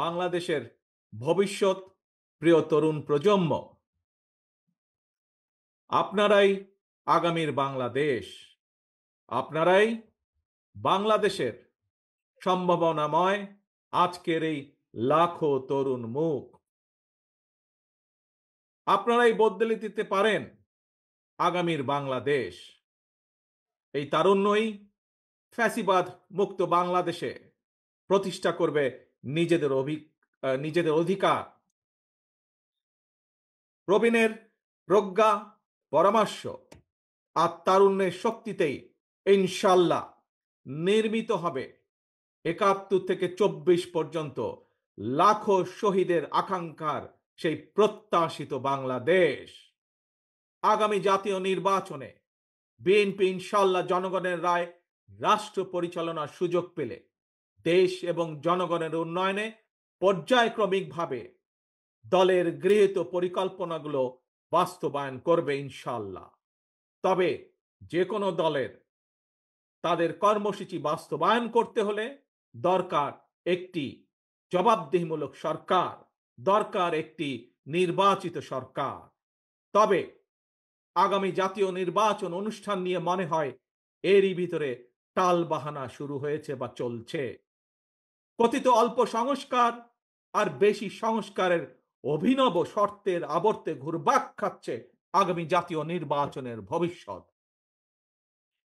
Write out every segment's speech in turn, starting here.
বাংলাদেশের ভবিষ্যৎ। প্রিয় তরুণ প্রজন্ম, আপনারাই আগামীর বাংলাদেশ। আপনারাই বাংলাদেশের সম্ভাবনাময় আজকের এই লাখো তরুণ মুখ। আপনারাই বদলে দিতে পারেন আগামীর বাংলাদেশ। এই তারুণ্যই ফ্যাসিবাদ মুক্ত বাংলাদেশে প্রতিষ্ঠা করবে নিজেদের অধিকার। প্রবীণের প্রজ্ঞা, পরামর্শ আর তারুণ্যের শক্তিতেই ইনশাল্লাহ নির্মিত হবে ৭১ থেকে ২৪ পর্যন্ত লাখো শহীদের আকাঙ্ক্ষার সেই প্রত্যাশিত বাংলাদেশ। আগামী জাতীয় নির্বাচনে বিএনপি ইনশাল্লাহ জনগণের রায় রাষ্ট্র পরিচালনার সুযোগ পেলে দেশ এবং জনগণের উন্নয়নে পর্যায়ক্রমিকভাবে দলের গৃহীত পরিকল্পনাগুলো বাস্তবায়ন করবে ইনশাল্লাহ। তবে যে কোনো দলের তাদের কর্মসূচি বাস্তবায়ন করতে হলে দরকার একটি জবাবদিহিমূলক সরকার, দরকার একটি নির্বাচিত সরকার। তবে আগামী জাতীয় নির্বাচন অনুষ্ঠান নিয়ে মনে হয় এরই ভিতরে টালবাহানা শুরু হয়েছে বা চলছে। কথিত অল্প সংস্কার আর বেশি সংস্কারের অভিনব শর্তের আবর্তে ঘুরপাক খাচ্ছে আগামী জাতীয় নির্বাচনের ভবিষ্যৎ।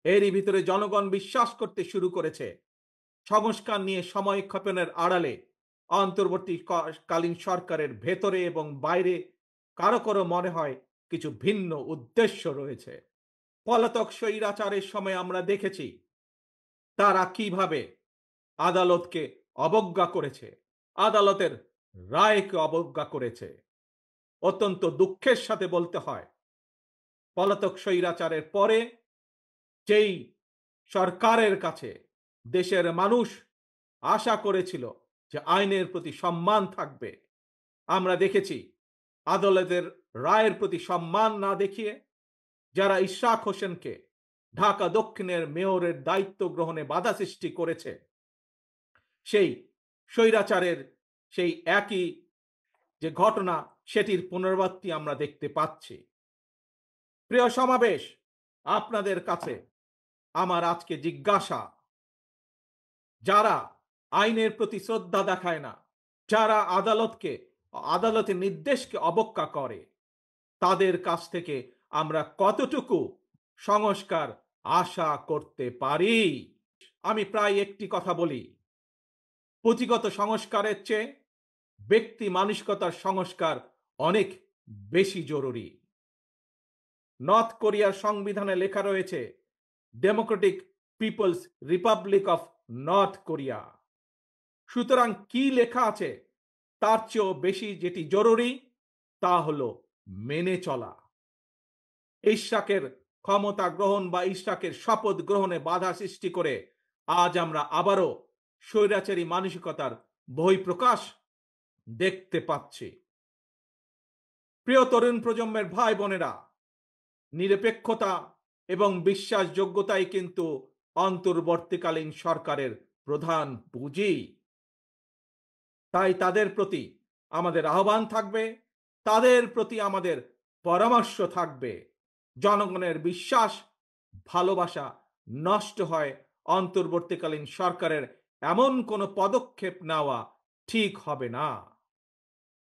এরই ভিতরে জনগণ বিশ্বাস করতে শুরু করেছে সংস্কার নিয়ে সময়ক্ষেপণের আড়ালে অন্তর্বর্তীকালীন সরকারের ভেতরে এবং বাইরে কারো কারো মনে হয় কিছু ভিন্ন উদ্দেশ্য রয়েছে। পলাতক স্বৈরাচারের সময় আমরা দেখেছি তারা কিভাবে আদালতকে অবজ্ঞা করেছে, আদালতের রায়কে অবজ্ঞা করেছে। অত্যন্ত দুঃখের সাথে বলতে হয়, পলাতক স্বৈরাচারের পরে যেই সরকারের কাছে দেশের মানুষ আশা করেছিল যে আইনের প্রতি সম্মান থাকবে, আমরা দেখেছি আদালতের রায়ের প্রতি সম্মান না দেখিয়ে যারা ইশরাক হোসেনকে ঢাকা দক্ষিণের মেয়রের দায়িত্ব গ্রহণে বাধা সৃষ্টি করেছে, সেই স্বৈরাচারের সেই একই যে ঘটনা সেটির পুনরাবৃত্তি আমরা দেখতে পাচ্ছি। প্রিয় সমাবেশ, আপনাদের কাছে আমার আজকে জিজ্ঞাসা, যারা আইনের প্রতি শ্রদ্ধা দেখায় না, যারা আদালতের নির্দেশকে অবজ্ঞা করে, তাদের কাছ থেকে আমরা কতটুকু সংস্কার আশা করতে পারি? আমি প্রায় একটি কথা বলি, পুঁথিগত সংস্কারের চেয়ে ব্যক্তি মানসিকতার সংস্কার অনেক বেশি জরুরি। নর্থ কোরিয়ার সংবিধানে লেখা রয়েছে Democratic People's Republic of North Korea. সুতরাং কি লেখা আছে তার চেয়েও বেশি যেটি জরুরি তা হলো মেনে চলা। ইশরাকের ক্ষমতা গ্রহণ বা ইশরাকের শপথ গ্রহণে বাধা সৃষ্টি করে আজ আমরা আবারও স্বৈরাচারী মানসিকতার বহিঃপ্রকাশ দেখতে পাচ্ছি। প্রিয় তরুণ প্রজন্মের ভাই বোনেরা, নিরপেক্ষতা এবং বিশ্বাসযোগ্যতাই কিন্তু অন্তর্বর্তীকালীন সরকারের প্রধান পুঁজি। তাই তাদের প্রতি আমাদের আহ্বান থাকবে, তাদের প্রতি আমাদের পরামর্শ থাকবে। জনগণের বিশ্বাস, ভালোবাসা নষ্ট হয় অন্তর্বর্তীকালীন সরকারের এমন কোনো পদক্ষেপ নেওয়া ঠিক হবে না।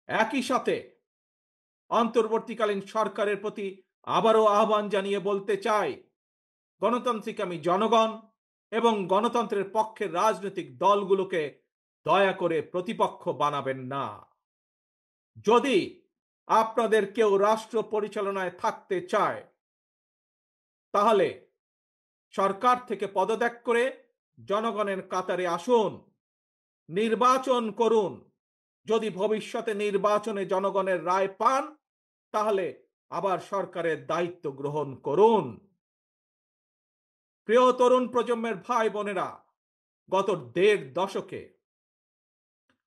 একই সাথে অন্তর্বর্তীকালীন সরকারের প্রতি আবারও আহ্বান জানিয়ে বলতে চাই, গণতান্ত্রিক আমি জনগণ এবং গণতন্ত্রের পক্ষের রাজনৈতিক দলগুলোকে দয়া করে প্রতিপক্ষ বানাবেন না। যদি আপনাদের কেউ রাষ্ট্র পরিচালনায় থাকতে চায় তাহলে সরকার থেকে পদত্যাগ করে জনগণের কাতারে আসুন, নির্বাচন করুন। যদি ভবিষ্যতে নির্বাচনে জনগণের রায় পান তাহলে আবার সরকারের দায়িত্ব গ্রহণ করুন। প্রিয় তরুণ প্রজন্মের ভাই বোনেরা, গত ১.৫ দশকে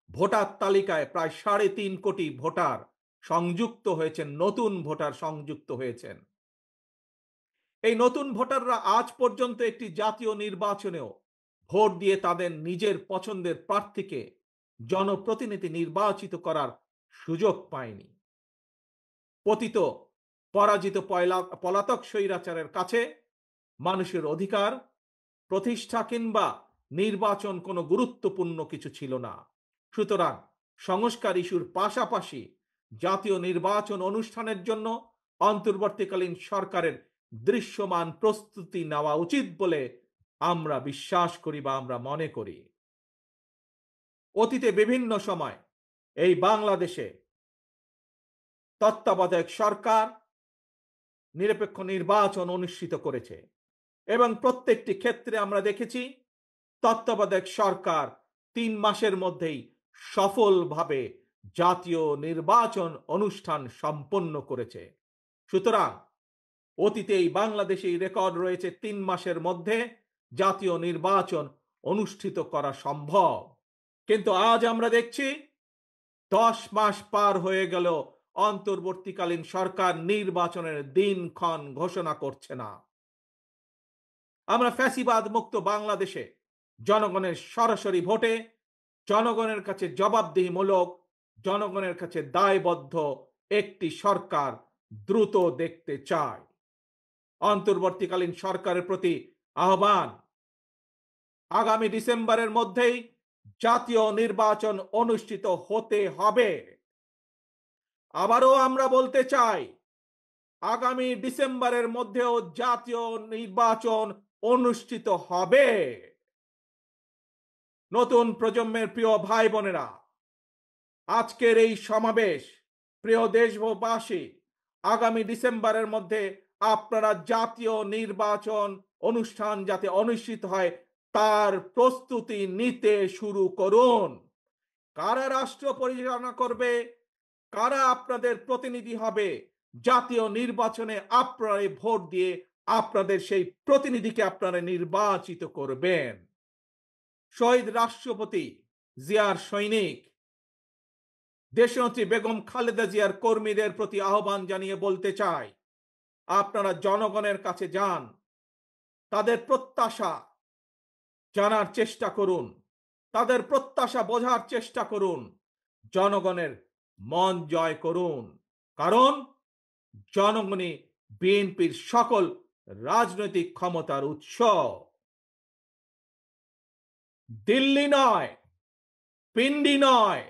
ভোটার তালিকায় প্রায় ৩.৫ কোটি ভোটার সংযুক্ত হয়েছেন, নতুন ভোটার সংযুক্ত হয়েছেন। এই নতুন ভোটাররা আজ পর্যন্ত একটি জাতীয় নির্বাচনেও ভোট দিয়ে তাদের নিজের পছন্দের প্রার্থীকে জনপ্রতিনিধি নির্বাচিত করার সুযোগ পায়নি। পতিত পরাজিত পলাতক স্বৈরাচারের কাছে মানুষের অধিকার প্রতিষ্ঠা কিংবা নির্বাচন কোনো গুরুত্বপূর্ণ কিছু ছিল না। সুতরাং সংস্কার ইস্যুর পাশাপাশি জাতীয় নির্বাচন অনুষ্ঠানের জন্য অন্তর্বর্তীকালীন সরকারের দৃশ্যমান প্রস্তুতি নেওয়া উচিত বলে আমরা বিশ্বাস করি বা আমরা মনে করি। অতীতে বিভিন্ন সময় এই বাংলাদেশে তত্ত্বাবধায়ক সরকার নিরপেক্ষ নির্বাচন অনুষ্ঠিত করেছে এবং প্রত্যেকটি ক্ষেত্রে আমরা দেখেছি তত্ত্বাবধায়ক সরকার ৩ মাসের মধ্যেই সফলভাবে জাতীয় নির্বাচন অনুষ্ঠান সম্পন্ন করেছে। সুতরাং অতীতে এই বাংলাদেশে রেকর্ড রয়েছে ৩ মাসের মধ্যে জাতীয় নির্বাচন অনুষ্ঠিত করা সম্ভব। কিন্তু আজ আমরা দেখছি 10 মাস পার হয়ে গেল, অন্তর্বর্তীকালীন সরকার নির্বাচনের দিনক্ষণ ঘোষণা করছে না। আমরা ফ্যাসিবাদ মুক্ত বাংলাদেশে জনগণের সরাসরি ভোটে জনগণের কাছে জবাবদিহিমূলক, জনগণের কাছে দায়বদ্ধ একটি সরকার দ্রুত দেখতে চায়। অন্তর্বর্তীকালীন সরকারের প্রতি আহ্বান, আগামী ডিসেম্বরের মধ্যেই জাতীয় নির্বাচন অনুষ্ঠিত হতে হবে। আবারও আমরা বলতে চাই, আগামী ডিসেম্বরের মধ্যেও জাতীয় নির্বাচন অনুষ্ঠিত হবে। নতুন প্রজন্মের প্রিয় ভাই বোনেরা, আজকের এই সমাবেশ, প্রিয় দেশবাসী, আগামী ডিসেম্বরের মধ্যে আপনারা জাতীয় নির্বাচন অনুষ্ঠান যাতে অনুষ্ঠিত হয় তার প্রস্তুতি নিতে শুরু করুন। কারা রাষ্ট্র পরিচালনা করবে, কারা আপনাদের প্রতিনিধি হবে, জাতীয় নির্বাচনে আপনারা ভোট দিয়ে আপনাদের সেই প্রতিনিধিকে আপনারা নির্বাচিত করবেন। শহীদ রাষ্ট্রপতি জিয়ার সৈনিক দেশনেত্রী বেগম খালেদা জিয়ার কর্মীদের প্রতি আহ্বান জানিয়ে বলতে চাই, আপনারা জনগণের কাছে যান, তাদের প্রত্যাশা জানার চেষ্টা করুন, তাদের প্রত্যাশা বোঝার চেষ্টা করুন, জনগণের মন জয় করুন। কারণ জনগণই বিএনপির সকল রাজনৈতিক ক্ষমতার উৎস। দিল্লি নয়, পিন্ডি নয়,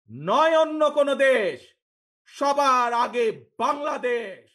নয় অন্য কোন দেশ, সবার আগে বাংলাদেশ।